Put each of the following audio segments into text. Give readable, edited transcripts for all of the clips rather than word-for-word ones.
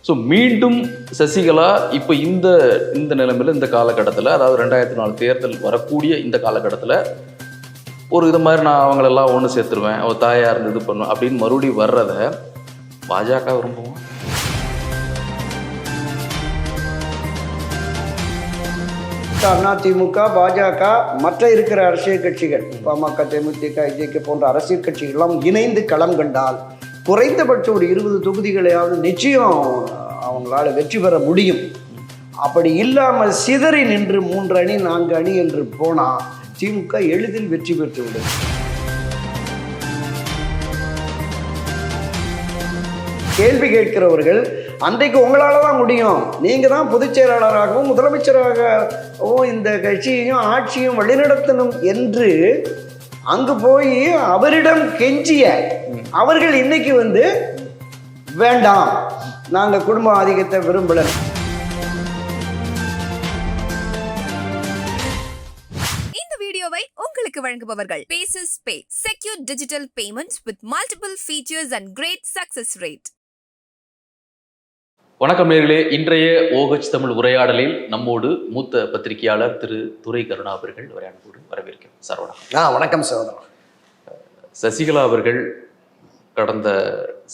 So மீண்டும் சசிகலா இப்போ இந்த நிலைமையில் இந்த காலகட்டத்தில், அதாவது 2004 தேர்தல் வரக்கூடிய இந்த காலகட்டத்தில் ஒரு இது மாதிரி நான் அவங்களெல்லாம் ஒன்று சேர்த்துருவேன், அவள் தாயாக இருந்து இது பண்ணுவேன் அப்படின்னு மறுபடியும் வர்றதை பாஜக விரும்புவோம். அதிமுக, பாஜக, மற்ற இருக்கிற அரசியல் கட்சிகள், பாமக, தேமுதிக, ஐஜேகே போன்ற அரசியல் கட்சிகள்லாம் இணைந்து களம் கண்டால் குறைந்தபட்சம் ஒரு 20 தொகுதிகளையாவது நிச்சயம் அவங்களால வெற்றி பெற முடியும். அப்படி இல்லாமல் சிதறி நின்று 3 அணி 4 அணி என்று போனால் திமுக எளிதில் வெற்றி பெற்று விடும். கேள்வி கேட்கிறவர்கள் அன்றைக்கு உங்களால தான் முடியும், நீங்க தான் பொதுச் செயலாளராகவும் முதலமைச்சராகவும் இந்த கட்சியையும் ஆட்சியும் வழிநடத்தணும் என்று அங்கு போய் அவரிடம் கெஞ்சிய அவர்கள் இன்னைக்கு வேண்டாம், நாங்க குடும்ப ஆதிக்கத்தை விரும்பல. இந்த வீடியோவை உங்களுக்கு வழங்குபவர்கள் Paysus pay, secure digital payments with multiple features and great success rate. வணக்கம் நேயர்களே, இன்றைய OH தமிழ் உரையாடலில் நம்மோடு மூத்த பத்திரிகையாளர் திரு துரை கருணா அவர்கள் உரையாடலோடு வரவேற்கிறேன். சார் வணக்கம். வணக்கம் சகோதரா. சசிகலா அவர்கள் கடந்த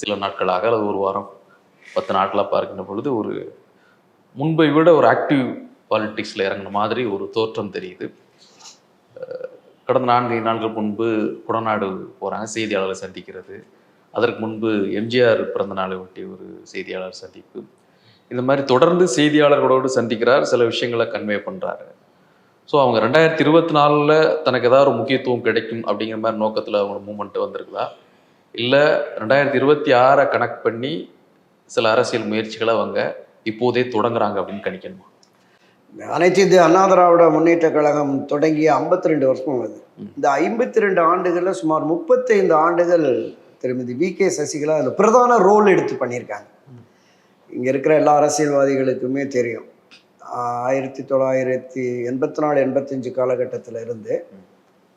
சில நாட்களாக அல்லது ஒரு வாரம் 10 நாட்களாக பார்க்கின்ற பொழுது ஒரு முன்பை விட ஒரு ஆக்டிவ் பாலிட்டிக்ஸில் இறங்கின மாதிரி ஒரு தோற்றம் தெரியுது. கடந்த 4 நாட்கள் முன்பு குடநாடு போகிறாங்க, செய்தியாளர்களை சந்திக்கிறது. அதற்கு முன்பு எம்ஜிஆர் பிறந்த நாளை ஒட்டி ஒரு செய்தியாளர் சந்திப்பு. இந்த மாதிரி தொடர்ந்து செய்தியாளர்களோடு சந்திக்கிறார், சில விஷயங்களை கன்வே பண்ணுறாரு. ஸோ அவங்க 2024 தனக்கு ஏதாவது ஒரு முக்கியத்துவம் கிடைக்கும் அப்படிங்கிற மாதிரி நோக்கத்தில் அவங்க மூமெண்ட் வந்திருக்குதா, இல்லை 2026 கனெக்ட் பண்ணி சில அரசியல் முயற்சிகளை அவங்க இப்போதே தொடங்குறாங்க அப்படின்னு கணிக்கணுமா? அனைத்து இந்திய அண்ணா திராவிட முன்னேற்ற கழகம் தொடங்கிய 52 வருஷம் ஆகுது. இந்த 52 ஆண்டுகளில் சுமார் 35 ஆண்டுகள் திருமதி VK சசிகலா அதில் பிரதான ரோல் எடுத்து பண்ணியிருக்காங்க. இங்கே இருக்கிற எல்லா அரசியல்வாதிகளுக்குமே தெரியும், 1984-85 காலகட்டத்தில் இருந்து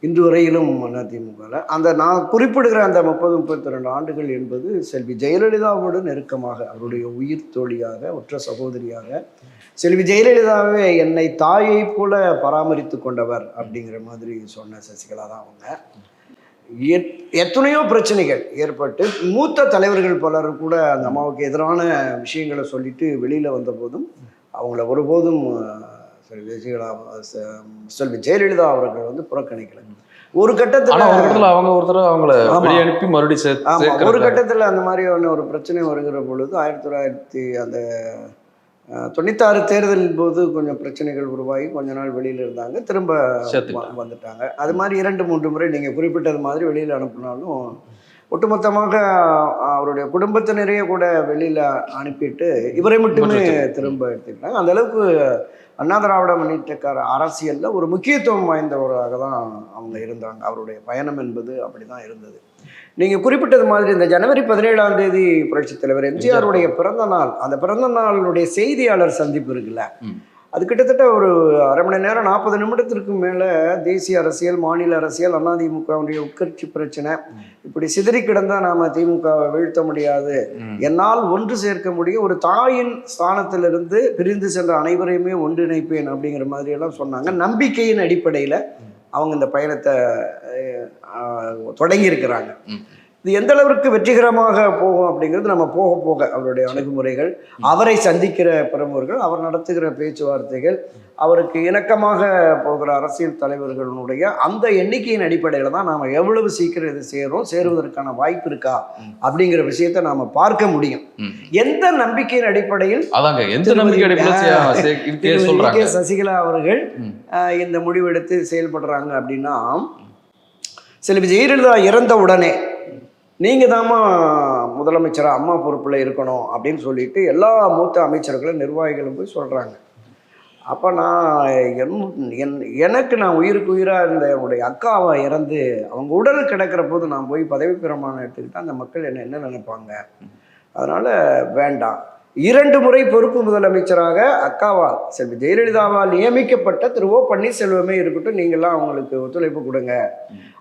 இன்று வரையிலும் அதிமுகவில் அந்த நான் குறிப்பிடுகிற அந்த 30-32 ஆண்டுகள் என்பது செல்வி ஜெயலலிதாவோடு நெருக்கமாக, அவருடைய உயிர் தோழியாக, உற்ற சகோதரியாக, செல்வி ஜெயலலிதாவே என்னை தாயை போல பராமரித்து கொண்டவர் அப்படிங்கிற மாதிரி சொன்ன சசிகலா தான் அவங்க. எத்தனையோ பிரச்சனைகள் ஏற்பட்டு மூத்த தலைவர்கள் பலர் கூட அந்த அம்மாவுக்கு எதிரான விஷயங்களை சொல்லிட்டு வெளியில் வந்த போதும் அவங்கள ஒருபோதும் செல்வி ஜெயலலிதா அவர்கள் புறக்கணிக்கல. ஒரு கட்டத்தில் அவங்க ஒருத்தர் அவங்கள அனுப்பி மறுபடியும் ஒரு கட்டத்தில் அந்த மாதிரியான ஒரு பிரச்சனை வருகிற பொழுது 1996 தேர்தலின் போது கொஞ்சம் பிரச்சனைகள் உருவாகி கொஞ்ச நாள் வெளியில் இருந்தாங்க, திரும்ப வந்துட்டாங்க. அது மாதிரி 2-3 முறை நீங்கள் குறிப்பிட்டது மாதிரி வெளியில் அனுப்பினாலும் ஒட்டுமொத்தமாக அவருடைய குடும்பத்தினரையே கூட வெளியில் அனுப்பிட்டு இவரை மட்டுமே திரும்ப எடுத்துக்கிட்டாங்க. அந்த அளவுக்கு அண்ணா திராவிட முன்னேற்றக்கார அரசியலில் ஒரு முக்கியத்துவம் வாய்ந்தவராக தான் அவங்க இருந்தாங்க. அவருடைய பயணம் என்பது அப்படி தான் இருந்தது. நீங்கள் குறிப்பிட்டது மாதிரி இந்த ஜனவரி 17ஆம் தேதி புரட்சித் தலைவர் எம்ஜிஆருடைய பிறந்த நாள், அந்த பிறந்த நாளுடைய செய்தியாளர் சந்திப்பு இருக்குல்ல, அது கிட்டத்தட்ட ஒரு அரை மணி நேரம் 40 நிமிடத்திற்கு மேலே தேசிய அரசியல், மாநில அரசியல், அதிமுகவுடைய உட்கட்சி பிரச்சனை, இப்படி சிதறி கிடந்தால் நாம் திமுகவை வீழ்த்த முடியாது, என்னால் ஒன்று சேர்க்க முடியும், ஒரு தாயின் ஸ்தானத்திலிருந்து பிரிந்து சென்ற அனைவரையுமே ஒன்றிணைப்பேன் அப்படிங்கிற மாதிரி எல்லாம் சொன்னாங்க. நம்பிக்கையின் அடிப்படையில் அவங்க இந்த பயணத்தை தொடங்கியிருக்கிறாங்க. இது எந்த அளவிற்கு வெற்றிகரமாக போகும் அப்படிங்கிறது நம்ம போக போக அவருடைய அணுகுமுறைகள், அவரை சந்திக்கிற பிரமுகர்கள், அவர் நடத்துகிற பேச்சுவார்த்தைகள், அவருக்கு இணக்கமாக போகிற அரசியல் தலைவர்களுடைய அந்த எண்ணிக்கையின் அடிப்படையில் தான் நாம் எவ்வளவு சீக்கிரம் இது சேருவதற்கான வாய்ப்பு இருக்கா அப்படிங்கிற விஷயத்தை நாம் பார்க்க முடியும். எந்த நம்பிக்கையின் அடிப்படையில் சசிகலா அவர்கள் இந்த முடிவெடுத்து செயல்படுறாங்க அப்படின்னா, செல்வி ஜெயலலிதா இறந்த உடனே நீங்கள் தாம்மா முதலமைச்சராக அம்மா பொறுப்பில் இருக்கணும் அப்படின்னு சொல்லிட்டு எல்லா மூத்த அமைச்சர்களும் நிர்வாகிகளும் போய் சொல்கிறாங்க. அப்போ எனக்கு நான் உயிருக்கு உயிராக இருந்த என்னுடைய அக்காவை இறந்து அவங்க உடல் கிடக்கிற போது நான் போய் பதவி பிரமாணம் எடுத்துக்கிட்டால் அந்த மக்கள் என்ன நினைப்பாங்க, அதனால் வேண்டாம். 2 முறை பொறுப்பு முதலமைச்சராக அக்காவால் செல்வி ஜெயலலிதாவால் நியமிக்கப்பட்ட திரு ஓ பன்னீர்செல்வமே இருக்கட்டும், நீங்கள்லாம் அவங்களுக்கு ஒத்துழைப்பு கொடுங்க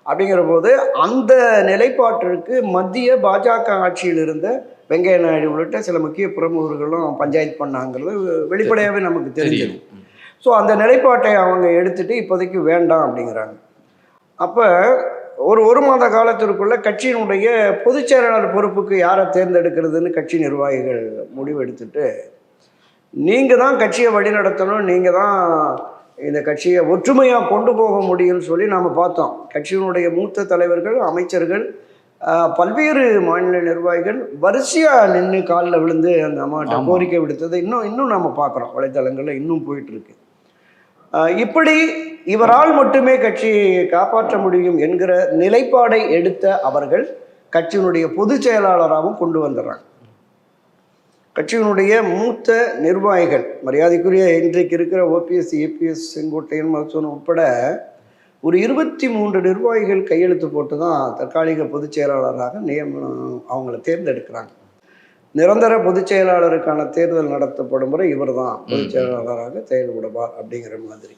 அப்படிங்கிற போது அந்த நிலைப்பாட்டிற்கு மத்திய பாஜக ஆட்சியில் இருந்த வெங்கைய நாயுடு உள்ளிட்ட சில முக்கிய பிரமுகர்களும் பஞ்சாயத்து பண்ணாங்கிறது வெளிப்படையாகவே நமக்கு தெரிஞ்சது. ஸோ அந்த நிலைப்பாட்டை அவங்க எடுத்துட்டு இப்போதைக்கு வேண்டாம் அப்படிங்கிறாங்க. அப்போ ஒரு மாத காலத்திற்குள்ள கட்சியினுடைய பொதுச் செயலாளர் பொறுப்புக்கு யாரை தேர்ந்தெடுக்கிறதுன்னு கட்சி நிர்வாகிகள் முடிவு எடுத்துட்டு, நீங்கள் தான் கட்சியை வழிநடத்தணும், நீங்கள் தான் இந்த கட்சியை ஒற்றுமையாக கொண்டு போக முடியும்னு சொல்லி நாம் பார்த்தோம். கட்சியினுடைய மூத்த தலைவர்கள், அமைச்சர்கள், பல்வேறு மாநில நிர்வாகிகள் வரிசையாக நின்று காலில் விழுந்து அந்த அம்மாட்ட கோரிக்கை விடுத்ததை இன்னும் நம்ம பார்க்குறோம். வலைத்தளங்களில் இன்னும் போயிட்டுருக்கு. இப்படி இவரால் மட்டுமே கட்சியை காப்பாற்ற முடியும் என்கிற நிலைப்பாடை எடுத்த அவர்கள் கட்சியினுடைய பொதுச் செயலாளராகவும் கொண்டு வந்துடுறாங்க. கட்சியினுடைய மூத்த நிர்வாகிகள், மரியாதைக்குரிய இன்றைக்கு இருக்கிற ஓபிஎஸ், ஏபிஎஸ், செங்கோட்டையன், மகசூன் உட்பட ஒரு 23 நிர்வாகிகள் கையெழுத்து போட்டு தான் தற்காலிக பொதுச் செயலாளராக அவங்கள தேர்ந்தெடுக்கிறாங்க. நிரந்தர பொதுச் செயலாளருக்கான தேர்தல் நடத்தப்படும் முறை இவர் தான் பொதுச் செயலாளராக செயல்படுவார் அப்படிங்கிற மாதிரி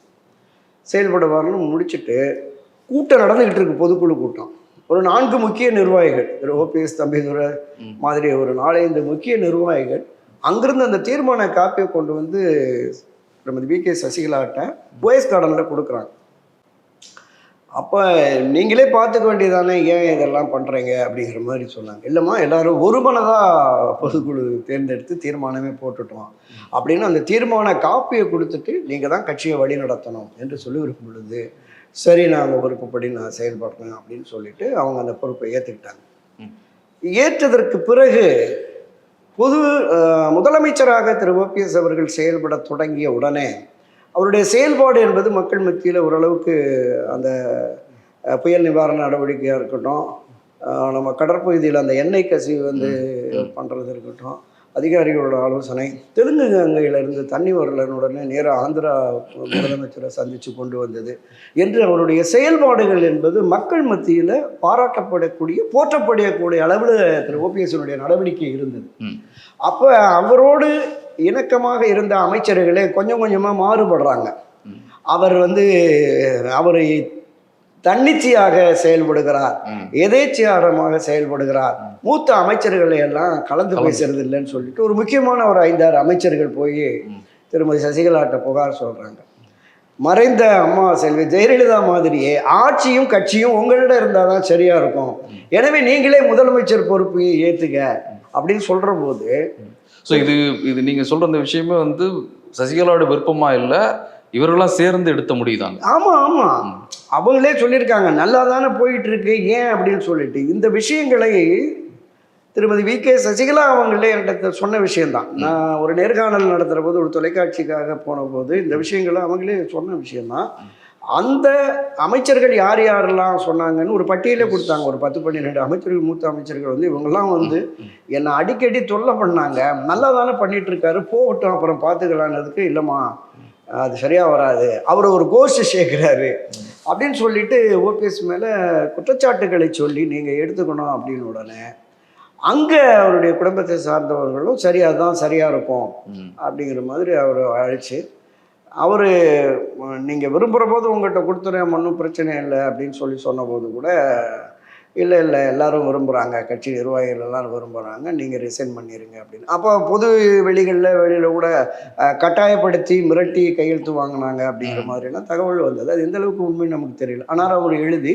செயல்படுவார்னு முடிச்சுட்டு கூட்டம் நடந்துக்கிட்டு இருக்கு. பொதுக்குழு கூட்டம். ஒரு 4 முக்கிய நிர்வாகிகள், ஓபிஎஸ், தம்பிதுரை மாதிரி ஒரு 4-5 முக்கிய நிர்வாகிகள் அங்கிருந்து அந்த தீர்மான காப்பியை கொண்டு வந்து திருமதி வி.கே. சசிகலாட்ட போயஸ் கார்டனில் கொடுக்குறாங்க. அப்போ நீங்களே பார்த்துக்க வேண்டியதானே, ஏன் இதெல்லாம் பண்ணுறீங்க அப்படிங்கிற மாதிரி சொன்னாங்க. இல்லைம்மா, எல்லாரும் ஒரு மனதாக பொதுக்குழு தேர்ந்தெடுத்து தீர்மானமே போட்டுட்டோம் அப்படின்னு அந்த தீர்மான காப்பியை கொடுத்துட்டு நீங்கள் தான் கட்சியை வழி நடத்தணும் என்று சொல்லி இருக்கும் பொழுது, சரி நாங்கள் விருப்பப்படி நான் செயல்படுறேன் அப்படின்னு சொல்லிட்டு அவங்க அந்த பொறுப்பை ஏற்றுக்கிட்டாங்க. ஏற்றதற்கு பிறகு முதலமைச்சராக திரு ஓபிஎஸ் அவர்கள் செயல்பட தொடங்கிய உடனே அவருடைய செயல்பாடு என்பது மக்கள் மத்தியில் ஓரளவுக்கு அந்த புயல் நிவாரண நடவடிக்கையாக இருக்கட்டும், நம்ம கடற்பகுதியில் அந்த எண்ணெய் கசிவு வந்து பண்ணுறது இருக்கட்டும், அதிகாரிகளோட ஆலோசனை, தெலுங்கு கங்கையிலிருந்து தண்ணி வரலனுடனே நேராக ஆந்திரா முதலமைச்சரை சந்தித்து கொண்டு வந்தது என்று அவருடைய செயல்பாடுகள் என்பது மக்கள் மத்தியில் பாராட்டப்படக்கூடிய, போற்றப்படக்கூடிய அளவில் திரு ஓபிஎஸ்னுடைய நடவடிக்கை இருந்தது. அப்போ அவரோடு இணக்கமாக இருந்த அமைச்சர்களே கொஞ்சம் கொஞ்சமாக மாறுபடுறாங்க. அவரை தன்னிச்சையாக செயல்படுகிறார், எதேச்சியாரமாக செயல்படுகிறார், மூத்த அமைச்சர்களை எல்லாம் கலந்து பேசுறது இல்லைன்னு சொல்லிட்டு ஒரு முக்கியமான ஒரு 5-6 அமைச்சர்கள் போய் திருமதி சசிகலாட்ட புகார் சொல்றாங்க. மறைந்த அம்மா செல்வி ஜெயலலிதா மாதிரியே ஆட்சியும் கட்சியும் உங்களிடம் இருந்தால் தான் சரியா இருக்கும், எனவே நீங்களே முதலமைச்சர் பொறுப்பை ஏற்றுக்க அப்படின்னு சொல்ற போது, ஸோ இது நீங்க சொல்ற அந்த விஷயமே வந்து சசிகலாவோட விருப்பமா இல்லை, இவர்களாம் சேர்ந்து எடுத்த முடியுதாங்க. ஆமா, அவங்களே சொல்லியிருக்காங்க நல்லா தானே போயிட்டு இருக்கு, ஏன் அப்படின்னு சொல்லிட்டு. இந்த விஷயங்களை திருமதி வி.கே. சசிகலா அவங்களே என்கிட்ட சொன்ன விஷயம்தான். நான் ஒரு நேர்காணல் நடத்துகிற போது, ஒரு தொலைக்காட்சிக்காக போன போது இந்த விஷயங்களை அவங்களே சொன்ன விஷயம்தான். அந்த அமைச்சர்கள் யார் யாரெல்லாம் சொன்னாங்கன்னு ஒரு பட்டியலே கொடுத்தாங்க. ஒரு 10-12 அமைச்சர்கள், மூத்த அமைச்சர்கள் வந்து இவங்கெல்லாம் வந்து என்னை அடிக்கடி தொல்லை பண்ணாங்க, நல்லா தானே பண்ணிட்டு இருக்காரு, போகட்டும் அப்புறம் பார்த்துக்கலான்னதுக்கு, இல்லைம்மா அது சரியாக வராது, அவர் ஒரு கோஷ்டி சேர்க்குறாரு அப்படின்னு சொல்லிட்டு ஓபிஎஸ் மேலே குற்றச்சாட்டுகளை சொல்லி நீங்கள் எடுத்துக்கணும் அப்படின்னு உடனே அங்கே அவருடைய குடும்பத்தை சார்ந்தவர்களும் சரி அதுதான் சரியாக இருக்கும் அப்படிங்கிற மாதிரி அவர் அழைச்சி, அவர் நீங்கள் விரும்புகிற போது உங்கள்கிட்ட கொடுத்துறேன், ஒன்றும் பிரச்சனை இல்லை அப்படின்னு சொன்னபோது கூட, இல்லை எல்லாரும் விரும்புகிறாங்க, கட்சி நிர்வாகிகள் எல்லாரும் விரும்புகிறாங்க, நீங்கள் ரிசைன் பண்ணிடுங்க அப்படின்னு. அப்போ பொது வெளியில் கூட கட்டாயப்படுத்தி மிரட்டி கையெழுத்து வாங்கினாங்க அப்படிங்கிற மாதிரிலாம் தகவல் வந்தது. அது எந்த அளவுக்கு உண்மை நமக்கு தெரியல. ஆனால் அவர் எழுதி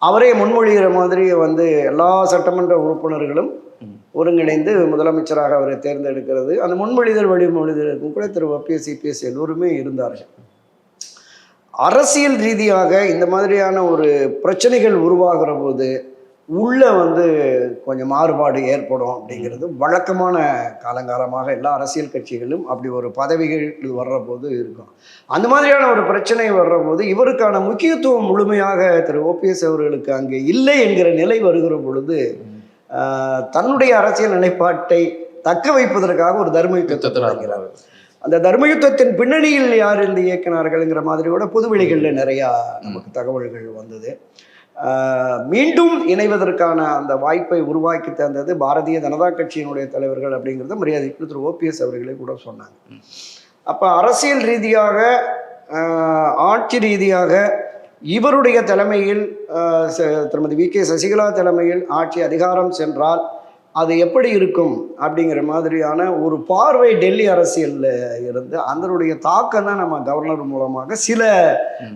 அவரே முன்மொழிகிற மாதிரி வந்து எல்லா சட்டமன்ற உறுப்பினர்களும் ஒருங்கிணைந்து முதலமைச்சராக அவரை தேர்ந்தெடுக்கிறது, அந்த முன்மொழிதல் வழிமொழிதலுக்கும் கூட திரு ஓபிஎஸ், சிபிஎஸ் எல்லோருமே இருந்தார்கள். அரசியல் ரீதியாக இந்த மாதிரியான ஒரு பிரச்சனைகள் உருவாகிற போது உள்ள வந்து கொஞ்சம் மாறுபாடு ஏற்படும் அப்படிங்கிறது வழக்கமான காலங்காலமாக எல்லா அரசியல் கட்சிகளும் அப்படி ஒரு பதவிகள் வர்ற போது இருக்கும். அந்த மாதிரியான ஒரு பிரச்சனை வர்ற போது இவருக்கான முக்கியத்துவம் முழுமையாக திரு ஓபிஎஸ் அவர்களுக்கு அங்கே இல்லை என்கிற நிலை வருகிற பொழுது தன்னுடைய அரசியல் நிலைப்பாட்டை தக்க வைப்பதற்காக ஒரு தர்ம யுத்தத்தை தொடங்குகிறார். அந்த தர்மயுத்தத்தின் பின்னணியில் யார் இருந்து இயக்கினார்கள்ங்கிற மாதிரியோட பொதுவெளிகளில் நிறையா நமக்கு தகவல்கள் வந்தது. மீண்டும் இணைவதற்கான அந்த வாய்ப்பை உருவாக்கி தந்தது பாரதிய ஜனதா கட்சியினுடைய தலைவர்கள் அப்படிங்கிறத மரியாதைக்குரிய திரு ஓபிஎஸ் அவர்களே கூட சொன்னாங்க. அப்போ அரசியல் ரீதியாக, ஆட்சி ரீதியாக இவருடைய தலைமையில் திருமதி வி.கே. சசிகலா தலைமையில் ஆட்சி அதிகாரம் சென்றால் அது எப்படி இருக்கும் அப்படிங்கிற மாதிரியான ஒரு பார்வை டெல்லி அரசியலில் இருந்து அதனுடைய தாக்கம் தான் நம்ம கவர்னர் மூலமாக சில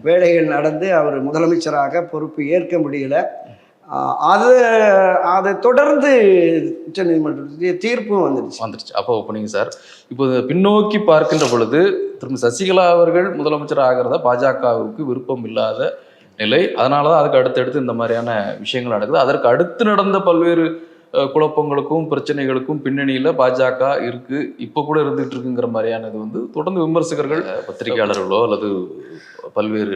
வேலைகள் நடந்து அவர் முதலமைச்சராக பொறுப்பு ஏற்க முடியல. அதை தொடர்ந்து உச்சநீதிமன்றத்துடைய தீர்ப்பும் வந்துருச்சு. அப்போ ஓப்பனிங் சார், இப்போ பின்னோக்கி பார்க்கின்ற பொழுது திரும்ப சசிகலா அவர்கள் முதலமைச்சர் ஆகிறத பாஜகவுக்கு விருப்பம் இல்லாத நிலை. அதனால தான் அதுக்கு அடுத்தடுத்து இந்த மாதிரியான விஷயங்கள் நடக்குது. அதற்கு அடுத்து நடந்த பல்வேறு குழப்பங்களுக்கும் பிரச்சனைகளுக்கும் பின்னணியில் பாஜக இருக்கு, இப்போ கூட இருந்துகிட்டு இருக்குங்கிற மாதிரியானது தொடர்ந்து விமர்சகர்கள், பத்திரிகையாளர்களோ அல்லது பல்வேறு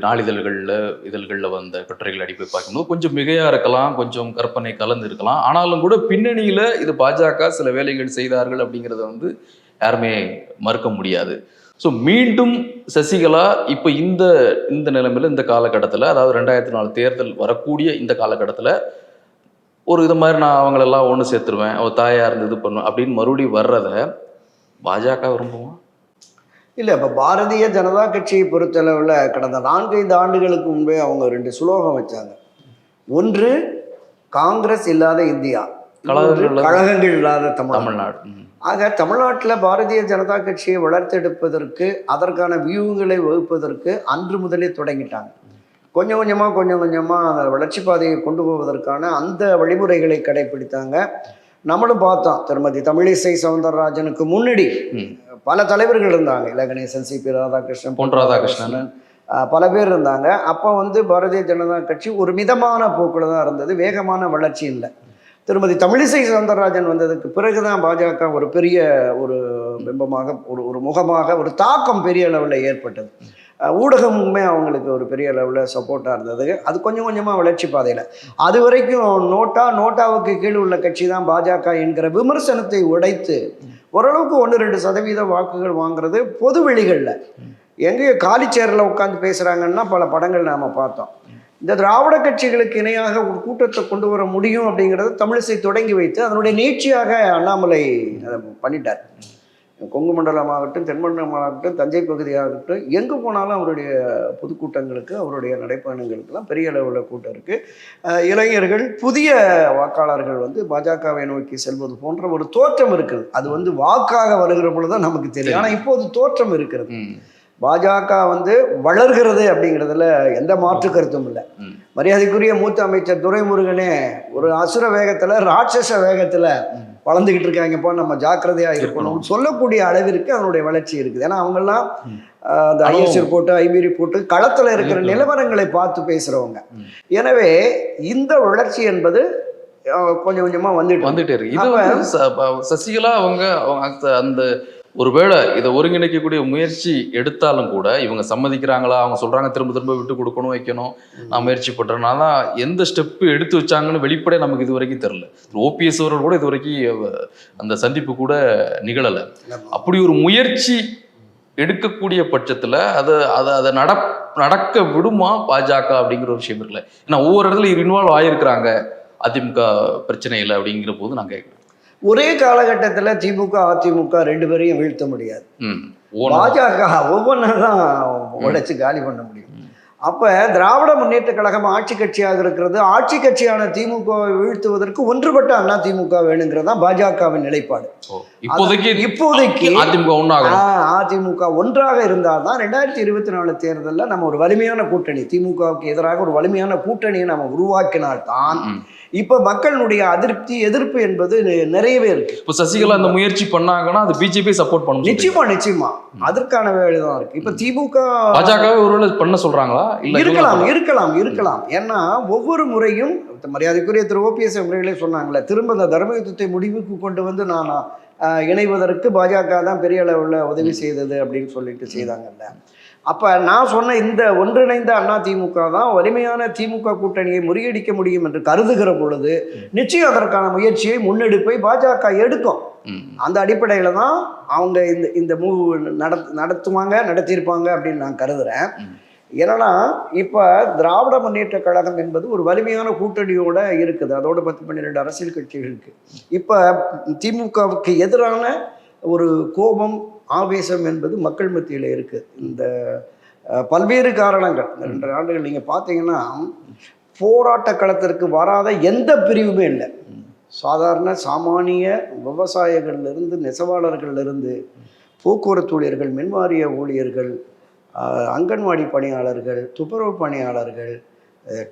இதழ்களில் வந்த கட்டுரைகள் அடிப்பை பார்க்கும்போது கொஞ்சம் மிகையா இருக்கலாம், கொஞ்சம் கற்பனை கலந்து இருக்கலாம். ஆனாலும் கூட பின்னணியில் இது பாஜக சில வேலைகள் செய்தார்கள் அப்படிங்கிறத யாருமே மறுக்க முடியாது. ஸோ மீண்டும் சசிகலா இப்போ இந்த நிலைமையில் இந்த காலகட்டத்தில், அதாவது 2004 தேர்தல் வரக்கூடிய இந்த காலகட்டத்தில் ஒரு இது மாதிரி நான் அவங்களெல்லாம் ஒன்று சேர்த்துருவேன், அவள் தாயாக இருந்து இது பண்ணுவேன் அப்படின்னு மறுபடியும் வர்றத பாஜக விரும்புவோம்? இல்லை, இப்போ பாரதிய ஜனதா கட்சியை பொறுத்தளவில் கடந்த 4-5 ஆண்டுகளுக்கு முன்பே அவங்க 2 சுலோகம் வச்சாங்க. ஒன்று, காங்கிரஸ் இல்லாத இந்தியா, கழகங்கள் இல்லாத தமிழ்நாடு. ஆக தமிழ்நாட்டில் பாரதிய ஜனதா கட்சியை வளர்த்தெடுப்பதற்கு, அதற்கான வியூகங்களை வகுப்பதற்கு அன்று முதலே தொடங்கிட்டாங்க. கொஞ்சம் கொஞ்சமாக அந்த வளர்ச்சி பாதையை கொண்டு போவதற்கான அந்த வழிமுறைகளை கடைபிடித்தாங்க. நம்மளும் பார்த்தோம், திருமதி தமிழிசை சவுந்தரராஜனுக்கு முன்னாடி பல தலைவர்கள் இருந்தாங்க, இலகணேசன், சிபி ராதாகிருஷ்ணன், பொன் ராதாகிருஷ்ணன், பல பேர் இருந்தாங்க. அப்போ பாரதிய ஜனதா கட்சி ஒரு மிதமான போக்குல தான் இருந்தது, வேகமான வளர்ச்சி இல்லை. திருமதி தமிழிசை சவுந்தரராஜன் வந்ததுக்கு பிறகுதான் பாஜக ஒரு பெரிய ஒரு பிம்பமாக, ஒரு முகமாக, ஒரு தாக்கம் பெரிய அளவில் ஏற்பட்டது. ஊடகமுமே அவங்களுக்கு ஒரு பெரிய அளவில் சப்போர்ட்டாக இருந்தது. அது கொஞ்சம் கொஞ்சமாக வளர்ச்சி பாதையில். அது வரைக்கும் நோட்டாவுக்கு கீழ் உள்ள கட்சி தான் பாஜக என்கிற விமர்சனத்தை உடைத்து ஓரளவுக்கு 1-2% வாக்குகள் வாங்குறது பொது வெளிகளில். எங்கேயோ காலிச்சேரில் உட்காந்து பேசுகிறாங்கன்னா பல படங்கள் நாம் பார்த்தோம். இந்த திராவிட கட்சிகளுக்கு இணையாக ஒரு கூட்டத்தை கொண்டு வர முடியும் அப்படிங்கிறது தமிழிசை தொடங்கி வைத்து அதனுடைய நீட்சியாக அண்ணாமலை அதை பண்ணிட்டார். கொங்கு மண்டலமாகட்டும், தென்மண்டலமாகட்டும், தஞ்சை பகுதியாகட்டும், எங்கே போனாலும் அவருடைய பொதுக்கூட்டங்களுக்கு, அவருடைய நடைப்பயணங்களுக்கெல்லாம் பெரிய அளவில் கூட்டம் இருக்குது. இளைஞர்கள், புதிய வாக்காளர்கள் பாஜகவை நோக்கி செல்வது போன்ற ஒரு தோற்றம் இருக்குது. அது வாக்காக வருகிற பொழுது தான் நமக்கு தெரியும். ஆனால் இப்போது தோற்றம் இருக்கிறது. பாஜக வளர்கிறது அப்படிங்கிறதுல எந்த மாற்று கருத்தும் இல்லை. மரியாதைக்குரிய மூத்த அமைச்சர் துரைமுருகனே ஒரு அசுர வேகத்தில், ராட்சச வேகத்தில் வளர்ந்துக்கிட்டு இருக்காங்கப்போ, நம்ம ஜாக்கிரதையாக இருக்கணும் சொல்லக்கூடிய அளவிற்கு அதனுடைய வளர்ச்சி இருக்குது. ஏன்னா அவங்கெல்லாம் அந்த ஐஎஸ் ரிப்போர்ட்டு, ஐபி ரிப்போர்ட்டு, களத்தில் இருக்கிற நிலவரங்களை பார்த்து பேசுகிறவங்க. எனவே இந்த வளர்ச்சி என்பது கொஞ்சம் கொஞ்சமாக வந்துட்டே இருக்கு. இது சசிகலா அவங்க அந்த ஒருவேளை இதை ஒருங்கிணைக்கக்கூடிய முயற்சி எடுத்தாலும் கூட இவங்க சம்மதிக்கிறாங்களா, அவங்க சொல்றாங்க திரும்ப திரும்ப விட்டு கொடுக்கணும், வைக்கணும், நான் முயற்சி பண்றேனால எந்த ஸ்டெப்பு எடுத்து வச்சாங்கன்னு வெளிப்படை நமக்கு இது வரைக்கும் தெரியல. OPS அவர்கள் கூட இது வரைக்கும் அந்த சந்திப்பு கூட நிகழலை. அப்படி ஒரு முயற்சி எடுக்கக்கூடிய பட்சத்துல அதை நடக்க விடுமா பாஜக அப்படிங்கிற ஒரு விஷயம் இருக்குல்ல. ஏன்னா ஒவ்வொரு இடத்துல இன்வால்வ் ஆகியிருக்கிறாங்க அதிமுக பிரச்சனையில் அப்படிங்கிற போது நான் கேட்குறேன். ஒரே காலகட்டத்தில் திமுக அதிமுக 2 பேரையும் வீழ்த்த முடியாது. பாஜக ஒவ்வொன்றா தான் உடைச்சு காலி பண்ண முடியும். அப்போ திராவிட முன்னேற்ற கழகம் ஆட்சி கட்சியாக இருக்கிறது. ஆட்சி கட்சியான திமுகவை வீழ்த்துவதற்கு ஒன்றுபட்ட அண்ணா திமுக வேணுங்கிறதா பாஜகவின் நிலைப்பாடு. இப்போதைக்கு அதிமுக ஒன்றாக இருந்தால்தான் 2024 தேர்தலில் நம்ம ஒரு வலிமையான கூட்டணி, திமுகவுக்கு எதிராக ஒரு வலிமையான கூட்டணியை நம்ம உருவாக்கினால்தான் இப்ப மக்களுடைய அதிருப்தி, எதிர்ப்பு என்பது நிறையவே இருக்கு. இப்போ சசிகலா அந்த முயற்சி பண்ணாங்கன்னா அது பிஜேபி சப்போர்ட் பண்ணும். நிச்சயமா அதற்கான வேலைதான் இருக்கு. இப்ப திமுக பாஜக ஒருவேளை பண்ண சொல்றாங்களா? இருக்கலாம். ஏன்னா ஒவ்வொரு முறையும் மரியாதைக்குரிய திரு OPS முறைகளே சொன்னாங்களே, திரும்ப இந்த தர்ம யுத்தத்தை முடிவுக்கு கொண்டு நான் இணைவதற்கு பாஜக தான் பெரிய அளவுல உதவி செய்தது அப்படின்னு சொல்லிட்டு செய்தாங்கல்ல. அப்போ நான் சொன்ன இந்த ஒன்றிணைந்த அண்ணா திமுக தான் வலிமையான திமுக கூட்டணியை முறியடிக்க முடியும் என்று கருதுகிற பொழுது நிச்சயம் அதற்கான முயற்சியை, முன்னெடுப்பை பாஜக எடுக்கும். அந்த அடிப்படையில் தான் அவங்க இந்த மூவ் நடத்தியிருப்பாங்க அப்படின்னு நான் கருதுகிறேன். ஏன்னா இப்போ திராவிட முன்னேற்ற கழகம் என்பது ஒரு வலிமையான கூட்டணியோட இருக்குது. அதோட 10-12 அரசியல் கட்சிகளுக்கு இப்போ திமுகவுக்கு எதிரான ஒரு கோபம், ஆவேசம் என்பது மக்கள் மத்தியில் இருக்குது. இந்த பல்வேறு காரணங்கள், 2 ஆண்டுகள் நீங்கள் பார்த்தீங்கன்னா போராட்ட களத்திற்கு வராத எந்த பிரிவுமே இல்லை. சாதாரண சாமானிய விவசாயிகள்லேருந்து நெசவாளர்கள்லேருந்து போக்குவரத்து ஊழியர்கள், மின்வாரிய ஊழியர்கள், அங்கன்வாடி பணியாளர்கள், துப்புரவு பணியாளர்கள்,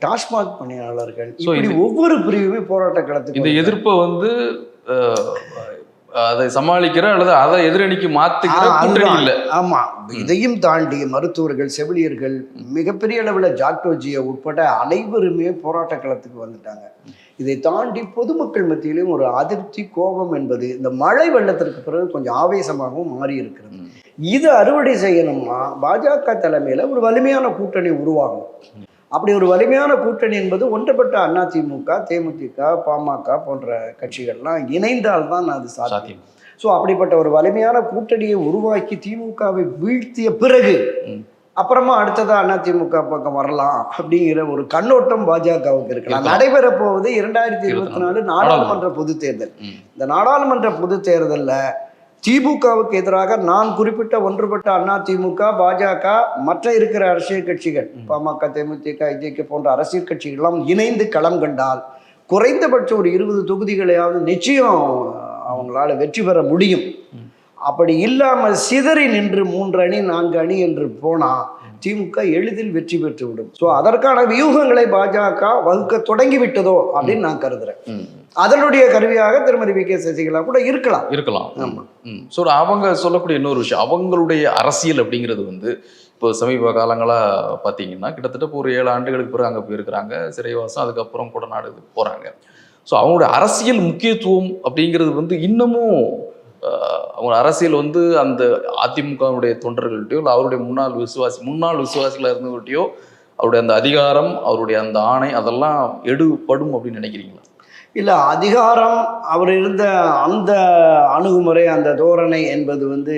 டாஸ்மாக் பணியாளர்கள், இப்படி ஒவ்வொரு பிரிவுமே போராட்ட களத்துக்கு இந்த எதிர்ப்பை வந்து அதை சமாளிக்கிற அல்லது அதை எதிரணிக்கு மாத்துக்கிற கூட்டணி இல்லை. ஆமா, இதையும் தாண்டி மருத்துவர்கள், செவிலியர்கள், மிகப்பெரிய அளவில் ஜாக்டோஜியை உட்பட அனைவருமே போராட்ட களத்துக்கு வந்துட்டாங்க. இதை தாண்டி பொதுமக்கள் மத்தியிலும் ஒரு அதிருப்தி, கோபம் என்பது இந்த மழை வெள்ளத்திற்கு பிறகு கொஞ்சம் ஆவேசமாகவும் மாறி இருக்கிறது. இது அறுவடை செய்யணும்னா பாஜக தலைமையில ஒரு வலிமையான கூட்டணி உருவாகும். அப்படி ஒரு வலிமையான கூட்டணி என்பது ஒன்றுபட்ட அதிமுக, தேமுதிக, பாமக போன்ற கட்சிகள்லாம் இணைந்தால்தான் அது சாத்தியம். ஸோ அப்படிப்பட்ட ஒரு வலிமையான கூட்டணியை உருவாக்கி திமுகவை வீழ்த்திய பிறகு அப்புறமா அடுத்ததா அதிமுக பக்கம் வரலாம் அப்படிங்கிற ஒரு கண்ணோட்டம் பாஜகவுக்கு இருக்கலாம். நடைபெற போவது 2024 நாடாளுமன்ற பொது தேர்தல். இந்த நாடாளுமன்ற பொது தேர்தலில் திமுகவுக்கு எதிராக நான் குறிப்பிட்ட ஒன்றுபட்ட அதிமுக, பாஜக, மற்ற இருக்கிற அரசியல் கட்சிகள், பாமக, தேமுதிக, ஐஜேகே போன்ற அரசியல் கட்சிகள்லாம் இணைந்து களம் கண்டால் குறைந்தபட்சம் ஒரு 20 தொகுதிகளையாவது நிச்சயம் அவங்களால வெற்றி பெற முடியும். அப்படி இல்லாமல் சிதறி நின்று 3 அணி 4 அணி என்று போனால் திமுக எளிதில் வெற்றி பெற்று விடும். ஸோ அதற்கான வியூகங்களை பாஜக வகுக்க தொடங்கிவிட்டதோ அப்படின்னு நான் கருதுறேன். அதனுடைய கருவியாக திருமதி வி கே சசிகலா கூட இருக்கலாம். ஸோ அவங்க சொல்லக்கூடிய இன்னொரு விஷயம், அவங்களுடைய அரசியல் அப்படிங்கிறது வந்து இப்போ சமீப காலங்களாக பார்த்தீங்கன்னா கிட்டத்தட்ட ஒரு 7 ஆண்டுகளுக்கு பிறகு அங்கே போயிருக்கிறாங்க, சிறைவாசம், அதுக்கப்புறம் கொடநாடு போகிறாங்க. ஸோ அவங்களுடைய அரசியல் முக்கியத்துவம் அப்படிங்கிறது வந்து இன்னமும் அவங்க அரசியல் வந்து அந்த அதிமுகவுடைய தொண்டர்கள்ட்டையோ இல்லை அவருடைய முன்னாள் விசுவாசிகளாக இருந்தவர்கிட்டையோ அவருடைய அந்த அதிகாரம், அவருடைய அந்த ஆணை அதெல்லாம் எடுபடும் அப்படின்னு நினைக்கிறீங்களா? இல்லை, அதிகாரம், அவர் இருந்த அந்த அணுகுமுறை, அந்த தோரணை என்பது வந்து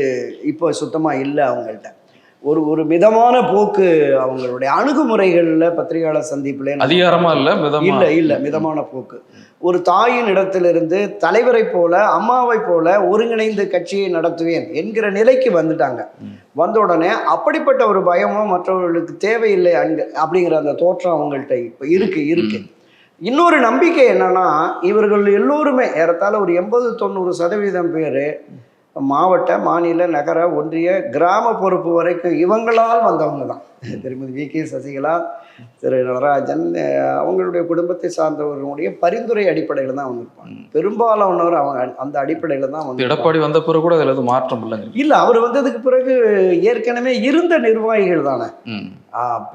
இப்போ சுத்தமாக இல்லை அவங்கள்ட்ட. ஒரு மிதமான போக்கு அவங்களுடைய அணுகுமுறைகளில் பத்திரிகையாளர் சந்திப்பில் அதிகாரமாக இல்லை மிதமான போக்கு. ஒரு தாயின் இடத்திலிருந்து தலைவரை போல, அம்மாவை போல ஒருங்கிணைந்து கட்சியை நடத்துவேன் என்கிற நிலைக்கு வந்துட்டாங்க. வந்த உடனே அப்படிப்பட்ட ஒரு பயமோ மற்றவர்களுக்கு தேவையில்லை அப்படிங்கிற அந்த தோற்றம் அவங்கள்ட்ட இப்போ இருக்கு. இன்னொரு நம்பிக்கை என்னன்னா, இவர்கள் எல்லோருமே ஏறத்தாழ ஒரு 80-90% பேர் மாவட்ட, மாநில, நகர, ஒன்றிய, கிராம பொறுப்பு வரைக்கும் இவங்களால் வந்தவங்க தான். திருமதி வி கே சசிகலா, திரு நடராஜன், அவங்களுடைய குடும்பத்தை சார்ந்தவர்களுடைய பரிந்துரை அடிப்படையில் தான் வந்திருப்பாங்க. பெரும்பாலானவர் அவங்க அந்த அடிப்படையில் தான் வந்து. எடப்பாடி வந்த பிறகு கூட அதில் மாற்றம் இல்லை, அவர் வந்ததுக்கு பிறகு ஏற்கனவே இருந்த நிர்வாகிகள் தானே,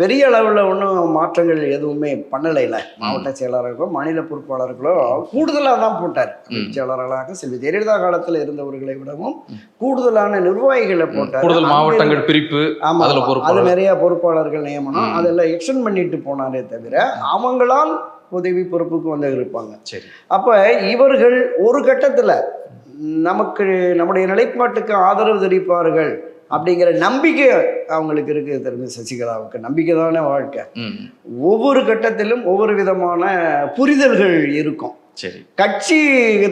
பெரிய அளவில் ஒன்றும் மாற்றங்கள் எதுவுமே பண்ணலைல. மாவட்ட செயலாளர்களோ மாநில பொறுப்பாளர்களோ கூடுதலாக தான் போட்டார். செயலாளர்களாக செல்வி ஜெயலலிதா காலத்தில் இருந்தவர்களை விடவும் கூடுதலான நிர்வாகிகளை போட்டார். மாவட்டங்கள் பிரிப்பு, அது நிறைய பொறுப்பாளர்கள் நியமனம் அதெல்லாம் எக்ஸ்டெண்ட் பண்ணிட்டு போனாரே தவிர அவங்களால் உதவி பொறுப்புக்கு வந்து இருப்பாங்க. அப்ப இவர்கள் ஒரு கட்டத்துல நம்முடைய நிலைப்பாட்டுக்கு ஆதரவு தெரிவிப்பார்கள் அப்படிங்கிற நம்பிக்கை அவங்களுக்கு இருக்கு. திருமதி சசிகலாவுக்கு நம்பிக்கை தானே வாழ்க்கை. ஒவ்வொரு கட்டத்திலும் ஒவ்வொரு விதமான புரிதல்கள் இருக்கும். கட்சி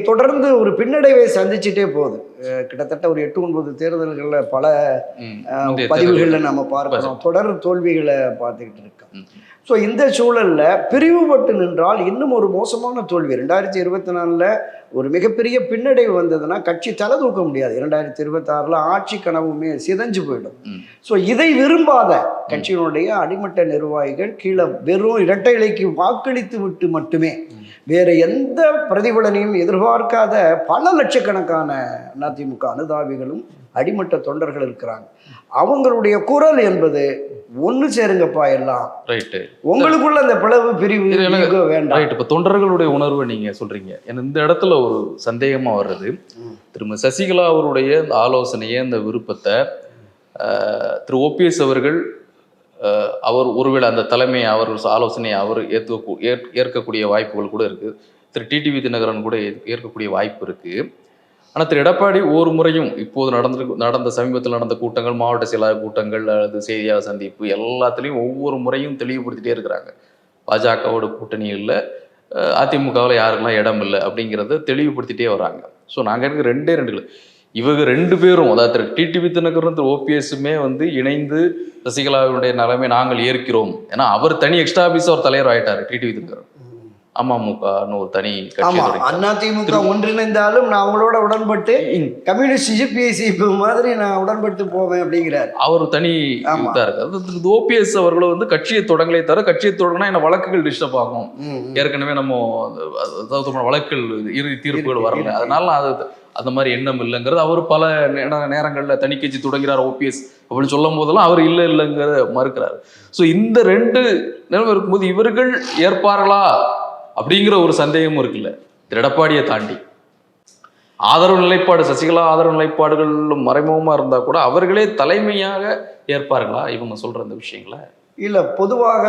தொடர்ந்து ஒரு பின்னடைவை சந்திச்சுட்டே போகுது. கிட்டத்தட்ட ஒரு 8-9 தேர்தல்களில் பல பதிவுகளில் நம்ம பார்க்கிறோம், தொடர் தோல்விகளை பார்த்துக்கிட்டு இருக்கோம். ஸோ இந்த சூழல்ல பிரிவுபட்டு நின்றால் இன்னும் ஒரு மோசமான தோல்வி. 2024 ஒரு மிகப்பெரிய பின்னடைவு வந்ததுன்னா கட்சி தலை தூக்க முடியாது. 2026 ஆட்சி கனவுமே சிதைஞ்சு போயிடும். ஸோ இதை விரும்பாத கட்சியினுடைய அடிமட்ட நிர்வாகிகள் கீழே வெறும் இரட்டை இலைக்கு வாக்களித்து விட்டு மட்டுமே வேற எந்த பிரதிபலனையும் எதிர்பார்க்காத பல லட்சக்கணக்கான அதிமுக அனுதாபிகளும் அடிமட்ட தொண்டர்கள் இருக்கிறாங்க. அவங்களுடைய குரல் என்பது ஒன்று சேருங்கப்பா எல்லாம், உங்களுக்குள்ள அந்த பிளவு பிரிவு வேண்டாம். இப்ப தொண்டர்களுடைய உணர்வை நீங்க சொல்றீங்க. இந்த இடத்துல ஒரு சந்தேகமா வர்றது, திரும்ப சசிகலா அவருடைய இந்த ஆலோசனையை, இந்த விருப்பத்தை திரு ஓபிஎஸ் அவர்கள் அவர் ஒருவேளை அந்த தலைமை அவர் ஆலோசனையை அவர் ஏற்கக்கூடிய வாய்ப்புகள் கூட இருக்கு. திரு டிடிவி தினகரன் கூட ஏற்கக்கூடிய வாய்ப்பு இருக்கு. ஆனால் திரு எடப்பாடி ஒவ்வொரு முறையும் இப்போது நடந்த சமீபத்தில் நடந்த கூட்டங்கள், மாவட்ட செயலாளர் கூட்டங்கள் அல்லது செய்தியாளர் சந்திப்பு எல்லாத்துலேயும் ஒவ்வொரு முறையும் தெளிவுபடுத்திட்டே இருக்கிறாங்க. பாஜகவோட கூட்டணி இல்லை, அதிமுகவில் யாருக்கெல்லாம் இடம் இல்லை அப்படிங்கிறத தெளிவுபடுத்திட்டே வராங்க. ஸோ நாங்கள் இருக்க 2 இவங்க 2 பேரும், அதாவது திரு டிடிவி தினகரன் திரு ஓபிஎஸ்ஸுமே வந்து இணைந்து சசிகலாவுடைய நிலைமை நாங்கள் ஏற்கிறோம். ஏன்னா அவர் தனி எக்ஸ்ட்ரா ஆஃபீஸ் அவர் தலைவர் ஆகிட்டார் டிடிவி தினகரன். அமமுகன்னு ஒரு தனி கட்சி ஆமா, தொடங்கி அதிமுக ஒன்றிணைந்தாலும் நான் அவங்களோட உடன்பட்டு கம்யூனிஸ்ட் சிபிஐசி மாதிரி நான் உடன்பட்டு போவேன் அப்படிங்கிறார். அவர் தனி ஆமா. இதா இருக்கு. அது ஓபிஎஸ் அவர்களும் வந்து கட்சியை தொடங்கலே தவிர கட்சியை தொடங்கினா என்ன வழக்குகள் டிஸ்டர்ப் ஆகும். ஏற்கனவே நம்ம அதாவது வழக்குகள் இறுதி தீர்ப்புகள் வரல, அதனால அது அந்த மாதிரி எண்ணம் இல்லைங்கிறது அவர் பல நேரங்களில் தனி கட்சி தொடங்கிறார் ஓபிஎஸ் அப்படின்னு சொல்லும் போதெல்லாம் அவர் இல்லைங்கிறத மறுக்கிறார். ஸோ இந்த ரெண்டு நிலைமை இருக்கும்போது இவர்கள் ஏற்பார்களா அப்படிங்கிற ஒரு சந்தேகமும் இருக்குல்ல திரு எடப்பாடியை தாண்டி. ஆதரவு நிலைப்பாடு, சசிகலா ஆதரவு நிலைப்பாடுகள் மறைமுகமா இருந்தா கூட அவர்களே தலைமையாக ஏற்பார்களா இவங்க சொல்ற இந்த விஷயங்களை? இல்ல, பொதுவாக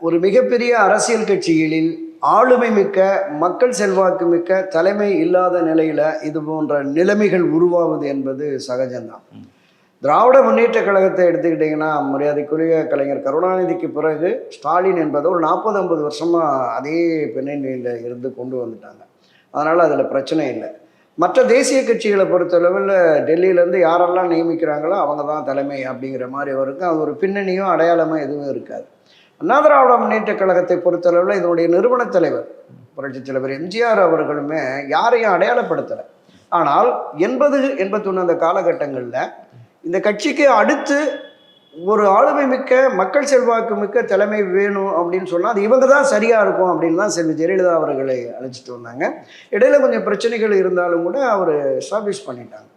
ஒரு மிகப்பெரிய அரசியல் கட்சிகளில் ஆளுமை மிக்க, மக்கள் செல்வாக்கு மிக்க தலைமை இல்லாத நிலையில இது போன்ற நிலைமைகள் உருவாவது என்பது சகஜம்தான். திராவிட முன்னேற்ற கழகத்தை எடுத்துக்கிட்டிங்கன்னா, மரியாதைக்குரிய கலைஞர் கருணாநிதிக்கு பிறகு ஸ்டாலின் என்பது ஒரு 40-50 வருஷமா அதே பின்னணியில் இருந்து கொண்டு வந்துட்டாங்க. அதனால் அதில் பிரச்சனை இல்லை. மற்ற தேசிய கட்சிகளை பொறுத்தளவில் டெல்லியிலேருந்து யாரெல்லாம் நியமிக்கிறாங்களோ அவங்க தான் தலைமை அப்படிங்கிற மாதிரி வரைக்கும் அது ஒரு பின்னணியும் அடையாளமாக எதுவும் இருக்காது. அண்ணா திராவிட முன்னேற்ற கழகத்தை பொறுத்தளவில் இதனுடைய நிறுவனத் தலைவர் புரட்சித் தலைவர் எம்ஜிஆர் அவர்களுமே யாரையும் அடையாளப்படுத்தலை. ஆனால் 80-81 அந்த காலகட்டங்களில் இந்த கட்சிக்கு அடுத்து ஒரு ஆளுமை மிக்க, மக்கள் செல்வாக்கு மிக்க தலைமை வேணும் அப்படின்னு சொன்னால் அது இவங்க தான் சரியாக இருக்கும் அப்படின்னு தான் செல்வி ஜெயலலிதா அவர்களை அழைச்சிட்டு வந்தாங்க. இடையில கொஞ்சம் பிரச்சனைகள் இருந்தாலும் கூட அவர் எஸ்டாப்ளிஷ் பண்ணிட்டாங்க.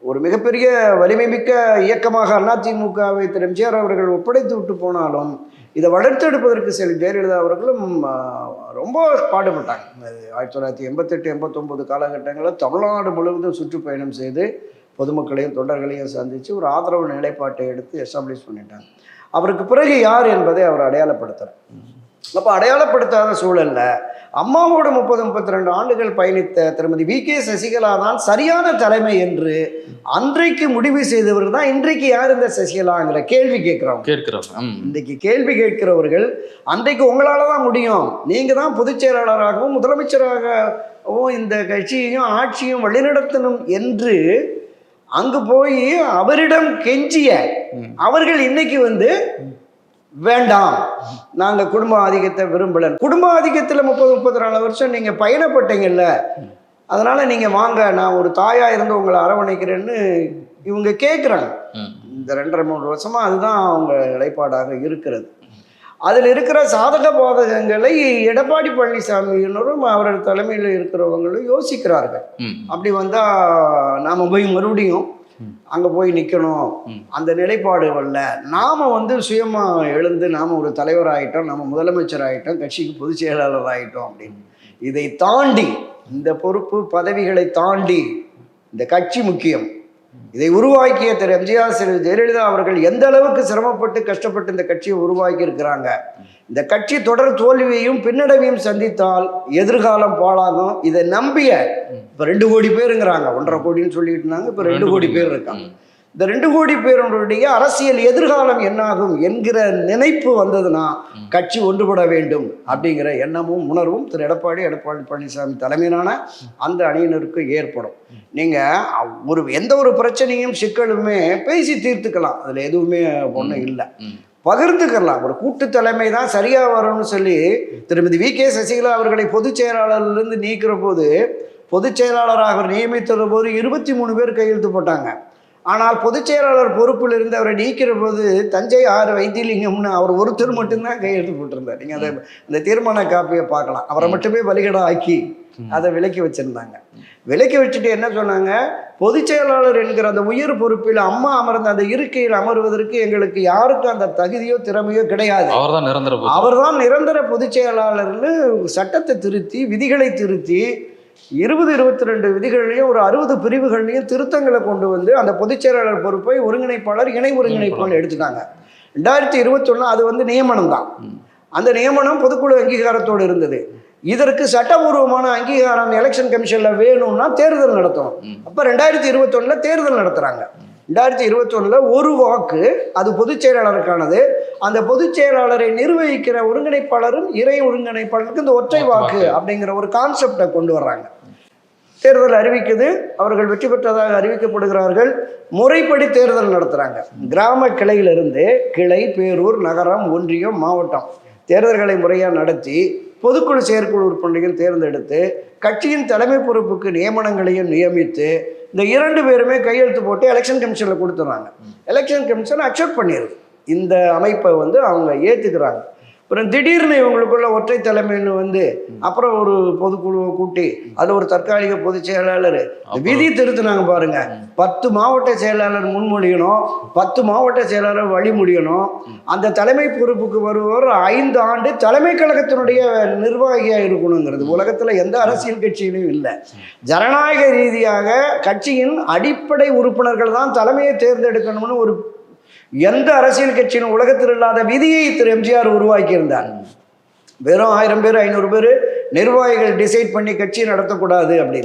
ஒரு மிகப்பெரிய வலிமை மிக்க இயக்கமாக அதிமுகவை திரு எம்ஜிஆர் அவர்கள் ஒப்படைத்து விட்டு போனாலும் இதை வளர்த்தெடுப்பதற்கு செல்வி ஜெயலலிதா அவர்களும் ரொம்ப பாடுபட்டாங்க. 1988-89 காலகட்டங்களில் தமிழ்நாடு முழுவதும் சுற்றுப்பயணம் செய்து பொதுமக்களையும் தொண்டர்களையும் சந்தித்து ஒரு ஆதரவு நிலைப்பாட்டை எடுத்து எஸ்டாப்ளிஷ் பண்ணிட்டாங்க. அவருக்கு பிறகு யார் என்பதை அவர் அடையாளப்படுத்துகிறார். அப்போ அடையாளப்படுத்தாத சூழல்ல அம்மாவோட 30-32 ஆண்டுகள் பயணித்த திருமதி வி.கே. சசிகலா தான் சரியான தலைமை என்று அன்றைக்கு முடிவு செய்தவர்கள் தான் இன்றைக்கு யார் இந்த சசிகலாங்கிற கேள்வி கேட்கிறோம். இன்றைக்கு கேள்வி கேட்கிறவர்கள் அன்றைக்கு உங்களால தான் முடியும், நீங்க தான் பொதுச் செயலாளராகவும் முதலமைச்சராகவும் இந்த கட்சியையும் ஆட்சியும் வழிநடத்தணும் என்று அங்கு போய் அவரிடம் கெஞ்சிய அவர்கள் இன்னைக்கு வந்து வேண்டாம், நாங்கள் குடும்ப ஆதிக்கத்தை விரும்பல. குடும்ப ஆதிக்கத்தில் 30-34 வருஷம் நீங்கள் பயணப்பட்டீங்கல்ல, அதனால் நீங்கள் வாங்க, நான் ஒரு தாயாக இருந்து உங்களை அரவணைக்கிறேன்னு இவங்க கேட்குறாங்க. இந்த 2-3 வருஷமாக அதுதான் அவங்க நிலைப்பாடாக இருக்கிறது. அதில் இருக்கிற சாதக பாதகங்களை எடப்பாடி பழனிசாமியினரும் அவரோட தலைமையில் இருக்கிறவங்களும் யோசிக்கிறார்கள். அப்படி வந்தால் நாம் போய் மறுபடியும் அங்கே போய் நிற்கணும், அந்த நிலைப்பாடு வரல. நாம் வந்து சுயமாக எழுந்து நாம் ஒரு தலைவர் ஆகிட்டோம், நம்ம முதலமைச்சர் ஆகிட்டோம், கட்சிக்கு பொதுச் செயலாளர் ஆகிட்டோம் அப்படின்னு. இதை தாண்டி இந்த பொறுப்பு பதவிகளை தாண்டி இந்த கட்சி முக்கியம். இதை உருவாக்கிய திரு எம்ஜிஆர், திரு ஜெயலலிதா அவர்கள் எந்த அளவுக்கு சிரமப்பட்டு கஷ்டப்பட்டு இந்த கட்சியை உருவாக்கி இருக்கிறாங்க. இந்த கட்சி தொடர் தோல்வியையும் பின்னடைவையும் சந்தித்தால் எதிர்காலம் பாழாகும். இதை நம்பிய இப்போ 2 கோடி பேருங்கிறாங்க, 1.5 கோடின்னு சொல்லிட்டு இருந்தாங்க, இப்போ 2 கோடி பேர் இருக்காங்க. இந்த 2 கோடி பேருடைய அரசியல் எதிர்காலம் என்னாகும் என்கிற நினைப்பு வந்ததுன்னா கட்சி ஒன்றுபட வேண்டும் அப்படிங்கிற எண்ணமும் உணர்வும் திரு எடப்பாடி பழனிசாமி தலைமையிலான அந்த அணியினருக்கு ஏற்படும். நீங்கள் எந்த ஒரு பிரச்சனையும் சிக்கலுமே பேசி தீர்த்துக்கலாம், அதில் எதுவுமே ஒன்றும் இல்லை, பகிர்ந்துக்கலாம். ஒரு கூட்டு தலைமை தான் சரியாக வரும்னு சொல்லி திருமதி வி.கே. சசிகலா அவர்களை பொதுச் செயலாளர்லேருந்து நீக்கிற போது, பொதுச் செயலாளராக நியமித்த போது 23 பேர் கையெழுத்து போட்டாங்க. ஆனால் பொதுச் செயலாளர் பொறுப்பில் இருந்து அவரை நீக்கிற போது தஞ்சை ஆர் வைத்தியலிங்கம்னு அவர் ஒருத்தர் மட்டும்தான் கையெழுத்து போட்டிருந்தார். நீங்கள் அதை அந்த தீர்மான காப்பியை பார்க்கலாம். அவரை மட்டுமே பலிகடா ஆக்கி அதை விலக்கி வச்சிருந்தாங்க. விலக்கி வச்சுட்டு என்ன சொன்னாங்க, பொதுச் செயலாளர் என்கிற அந்த உயர் பொறுப்பில் அம்மா அமர்ந்த அந்த இருக்கையில் அமர்வதற்கு எங்களுக்கு யாருக்கும் அந்த தகுதியோ திறமையோ கிடையாது, அவர்தான் நிரந்தர பொதுச் செயலாளர்னு சட்டத்தை திருத்தி விதிகளை திருத்தி 20-22 விதிகளையும் ஒரு 60 பிரிவுகளையும் திருத்தங்களை கொண்டு வந்து அந்த பொதுச் செயலாளர் பொறுப்பை ஒருங்கிணைப்பாளர் இணை ஒருங்கிணைப்பாளர் எடுத்துட்டாங்க. 2021 அது வந்து நியமனம் தான். அந்த நியமனம் பொதுக்குழு அங்கீகாரத்தோடு இருந்தது. இதற்கு சட்டபூர்வமான அங்கீகாரம் எலெக்ஷன் கமிஷன்ல வேணும்னா தேர்தல் நடத்தணும். அப்ப 2021 தேர்தல் நடத்துறாங்க. 2021 ஒரு வாக்கு அது பொதுச் செயலாளருக்கானது. அந்த பொதுச் செயலாளரை நிர்வகிக்கிற ஒருங்கிணைப்பாளரும் இறை ஒருங்கிணைப்பாளருக்கு இந்த ஒற்றை வாக்கு அப்படிங்கிற ஒரு கான்செப்டை கொண்டு வர்றாங்க. தேர்தல் அறிவிக்குது, அவர்கள் வெற்றி பெற்றதாக அறிவிக்கப்படுகிறார்கள். முறைப்படி தேர்தல் நடத்துகிறாங்க. கிராம கிளையிலிருந்து கிளை, பேரூர், நகரம், ஒன்றியம், மாவட்டம் தேர்தல்களை முறையாக நடத்தி பொதுக்குழு செயற்குழு உறுப்பினரையும் தேர்ந்தெடுத்து கட்சியின் தலைமை பொறுப்புக்கு நியமனங்களையும் நியமித்து இந்த 2 பேருமே கையெழுத்து போட்டு எலெக்ஷன் கமிஷனில் கொடுத்துறாங்க. எலெக்ஷன் கமிஷன் அக்செப்ட் பண்ணிடுது, இந்த அமைப்பை வந்து அவங்க ஏற்றுக்கிறாங்க. அப்புறம் திடீர்னு இவங்களுக்குள்ள ஒற்றை தலைமைன்னு வந்து அப்புறம் ஒரு பொதுக்குழுவை கூட்டி அது ஒரு தற்காலிக பொதுச் செயலாளர் விதி திருத்தினாங்க பாருங்க. 10 மாவட்ட செயலாளர் முன்மொழியணும், 10 மாவட்ட செயலாளர் வழிமொழியணும். அந்த தலைமை பொறுப்புக்கு வருவோர் 5 ஆண்டு தலைமை கழகத்தினுடைய நிர்வாகியா இருக்கணுங்கிறது உலகத்துல எந்த அரசியல் கட்சியிலும் இல்லை. ஜனநாயக ரீதியாக கட்சியின் அடிப்படை உறுப்பினர்கள் தான் தலைமையை தேர்ந்தெடுக்கணும்னு ஒரு எந்த அரசியல் கட்சியிலும் உலகத்தில் இல்லாத விதியை திரு எம்ஜிஆர் உருவாக்கியிருந்தார். வெறும் 1000 பேர் 500 பேர் நிர்வாகிகள் டிசைட் பண்ணி கட்சியை நடத்தக்கூடாது அப்படி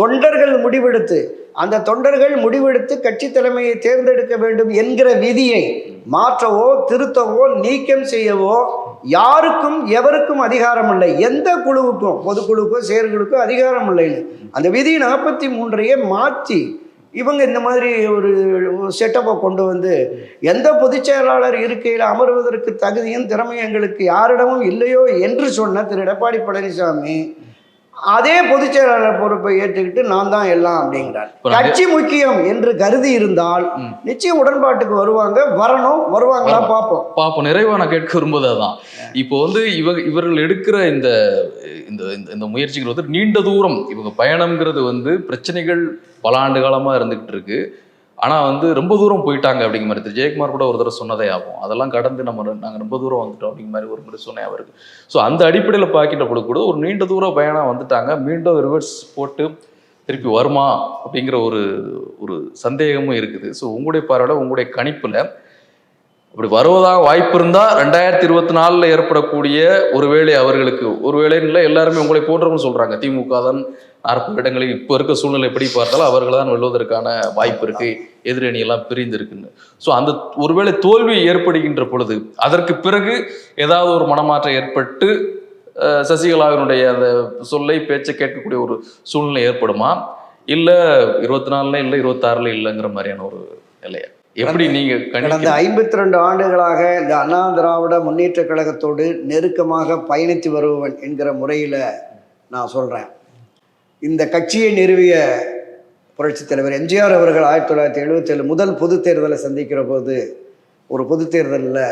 தொண்டர்கள் முடிவெடுத்து அந்த தொண்டர்கள் முடிவெடுத்து கட்சி தலைமையை தேர்ந்தெடுக்க வேண்டும் என்கிற விதியை மாற்றவோ திருத்தவோ நீக்கம் செய்யவோ யாருக்கும் எவருக்கும் அதிகாரம் இல்லை. எந்த குழுவுக்கும் பொதுக்குழுக்கோ செயற்குழுக்கோ அதிகாரம் இல்லைன்னு அந்த விதி 43 மாற்றி இவங்க இந்த மாதிரி ஒரு செட்டப்பை கொண்டு வந்து எந்த பொதுச் செயலாளர் இருக்கையில் அமர்வதற்கு தகுதியும் திறமையும் எங்களுக்கு யாரிடமும் இல்லையோ என்று சொன்ன திரு எடப்பாடி பழனிசாமி அதே பொதுச் செயலாளர் பொறுப்பை ஏற்றுக்கிட்டு நான் தான் எல்லாம் அப்படிங்கிறார். கட்சி முக்கியம் என்று கருதி இருந்தால் நிச்சயம் உடன்பாட்டுக்கு வருவாங்களா பார்ப்போம். நிறைவா நான் கேட்க விரும்புவது அதான். இப்போ வந்து இவர்கள் எடுக்கிற இந்த இந்த முயற்சிகள் வந்து நீண்ட தூரம் இவங்க பயணம்ங்கிறது வந்து பிரச்சனைகள் பல ஆண்டு காலமா இருந்துகிட்டு இருக்கு. ஆனா வந்து ரொம்ப தூரம் போயிட்டாங்க அப்படிங்கிற மாதிரி திரு ஜெயக்குமார் கூட ஒரு தடவை சொன்னதே ஆகும். அதெல்லாம் கடந்து நாங்கள் ரொம்ப தூரம் வந்துட்டோம் அப்படிங்கிற மாதிரி ஒரு முறை சொன்னேன் அவருக்கு. ஸோ அந்த அடிப்படையில் பார்க்கின்ற பொழுது கூட ஒரு நீண்ட தூரம் பயணம் வந்துட்டாங்க, மீண்டும் ரிவர்ஸ் போட்டு திருப்பி வருமா அப்படிங்கிற ஒரு சந்தேகமும் இருக்குது. ஸோ உங்களுடைய பார்வையில் உங்களுடைய கணிப்பில் அப்படி வருவதாக வாய்ப்பு இருந்தால் 2024 ஏற்படக்கூடிய ஒருவேளை அவர்களுக்கு ஒருவேளைன்னு இல்லை, எல்லாருமே உங்களை போன்றவங்க சொல்கிறாங்க திமுக தான் 40 இடங்களில் இப்போ இருக்க சூழ்நிலை எப்படி பார்த்தாலும் அவர்கள் தான் வெல்வதற்கான வாய்ப்பு இருக்கு, எதிரணியெல்லாம் பிரிந்து இருக்குன்னு. ஸோ அந்த ஒருவேளை தோல்வி ஏற்படுகின்ற பொழுது அதற்கு பிறகு ஏதாவது ஒரு மனமாற்றம் ஏற்பட்டு சசிகலாவினுடைய அந்த சொல்லை பேச்சை கேட்கக்கூடிய ஒரு சூழ்நிலை ஏற்படுமா, இல்லை 24 இல்லை 26 இல்லைங்கிற மாதிரியான ஒரு நிலையா எப்படி நீங்க கடந்த 52 ஆண்டுகளாக இந்த அண்ணா திராவிட முன்னேற்ற கழகத்தோடு நெருக்கமாக பயணித்து வருபவன் என்கிற முறையில் நான் சொல்றேன். இந்த கட்சியை நிறுவிய புரட்சித் தலைவர் எம்ஜிஆர் அவர்கள் 1977 முதல் பொது தேர்தலை சந்திக்கிற போது ஒரு பொது தேர்தலில்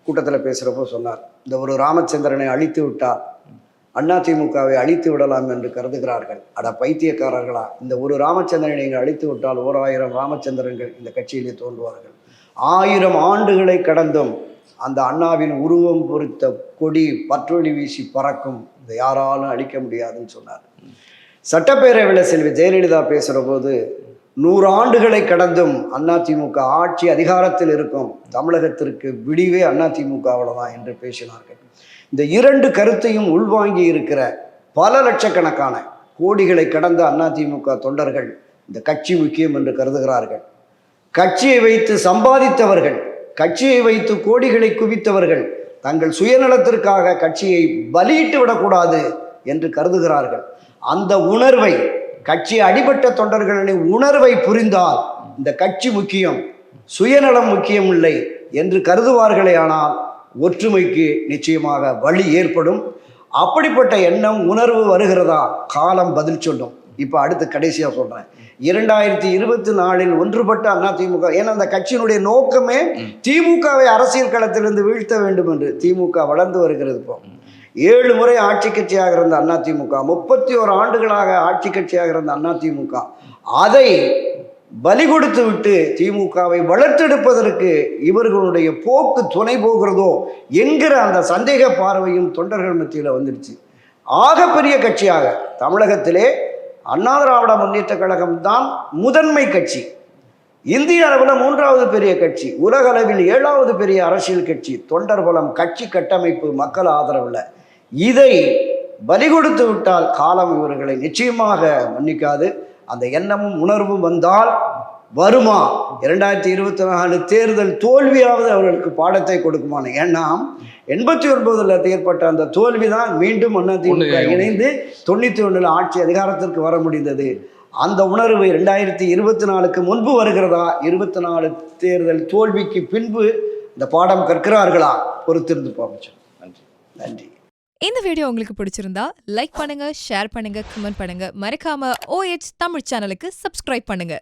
கூட்டத்தில் பேசுகிறப்போ சொன்னார், இந்த ஒரு ராமச்சந்திரனை அழித்து விட்டால் அதிமுகவை அழித்து விடலாம் என்று கருதுகிறார்கள். அட பைத்தியக்காரர்களா, இந்த ஒரு ராமச்சந்திரனை நீங்கள் அழித்து விட்டால் 1000 ராமச்சந்திரன்கள் இந்த கட்சியிலே தோன்றுவார்கள். 1000 ஆண்டுகளை கடந்தும் அந்த அண்ணாவின் உருவம் பொறித்த கொடி பற்றொளி வீசி பறக்கும், இதை யாராலும் அழிக்க முடியாதுன்னு சொன்னார். சட்டப்பேரவையில் செல்வி ஜெயலலிதா பேசுகிற போது 100 ஆண்டுகளை கடந்தும் அதிமுக ஆட்சி அதிகாரத்தில் இருக்கும், தமிழகத்திற்கு விடிவே அதிமுகவில் தான் என்று பேசினார்கள். இந்த 2 கருத்தையும் உள்வாங்கி இருக்கிற பல லட்சக்கணக்கான கோடிகளை கடந்த அதிமுக தொண்டர்கள் இந்த கட்சி முக்கியம் என்று கருதுகிறார்கள். கட்சியை வைத்து சம்பாதித்தவர்கள், கட்சியை வைத்து கோடிகளை குவித்தவர்கள் தங்கள் சுயநலத்திற்காக கட்சியை பலியிட்டு விடக்கூடாது என்று கருதுகிறார்கள். அந்த உணர்வை, கட்சி அடிபட்ட தொண்டர்களின் உணர்வை புரிந்தால் இந்த கட்சி முக்கியம், சுயநலம் முக்கியம் இல்லை என்று கருதுவார்களே ஆனால் ஒற்றுமைக்கு நிச்சயமாக வழி ஏற்படும். அப்படிப்பட்ட எண்ணம் உணர்வு வருகிறதா காலம் பதில் சொல்லும். இப்போ அடுத்து கடைசியாக சொல்கிறேன், 2024 ஒன்றுபட்ட அதிமுக, ஏன்னா அந்த கட்சியினுடைய நோக்கமே திமுகவை அரசியல் களத்திலிருந்து வீழ்த்த வேண்டும் என்று. திமுக வளர்ந்து வருகிறது. இப்போ 7 முறை ஆட்சி கட்சியாக இருந்த அதிமுக, 31 ஆண்டுகளாக ஆட்சி கட்சியாக இருந்த அதிமுக, அதை பலி கொடுத்து விட்டு திமுகவை வளர்த்தெடுப்பதற்கு இவர்களுடைய போக்கு துணை போகிறதோ என்கிற அந்த சந்தேக பார்வையும் தொண்டர்கள் மத்தியில் வந்துடுச்சு. ஆகப்பெரிய கட்சியாக தமிழகத்திலே அண்ணா திராவிட முன்னேற்ற கழகம் தான் முதன்மை கட்சி, இந்திய அளவில் 3வது பெரிய கட்சி, உலக அளவில் 7வது பெரிய அரசியல் கட்சி, தொண்டர் பலம், கட்சி கட்டமைப்பு, மக்கள் ஆதரவில் இதை பலி கொடுத்து விட்டால் காலம் இவர்களை நிச்சயமாக மன்னிக்காது. அந்த எண்ணமும் உணர்வும் வந்தால் வருமா 2024 தேர்தல் தோல்வியாவது அவர்களுக்கு பாடத்தை கொடுக்குமான. ஏன்னா 89 ஏற்பட்ட அந்த தோல்வி தான் மீண்டும் அதிமுக இணைந்து 91 ஆட்சி அதிகாரத்திற்கு வர முடிந்தது. அந்த உணர்வு 2024 முன்பு வருகிறதா, 24 தேர்தல் தோல்விக்கு பின்பு இந்த பாடம் கற்கிறார்களா, பொறுத்திருந்து பார்ப்போம். நன்றி. இந்த வீடியோ உங்களுக்கு பிடிச்சிருந்தா லைக் பண்ணுங்க, ஷேர் பண்ணுங்க, கமெண்ட் பண்ணுங்க. மறக்காம OH தமிழ் சேனலுக்கு சப்ஸ்கிரைப் பண்ணுங்க.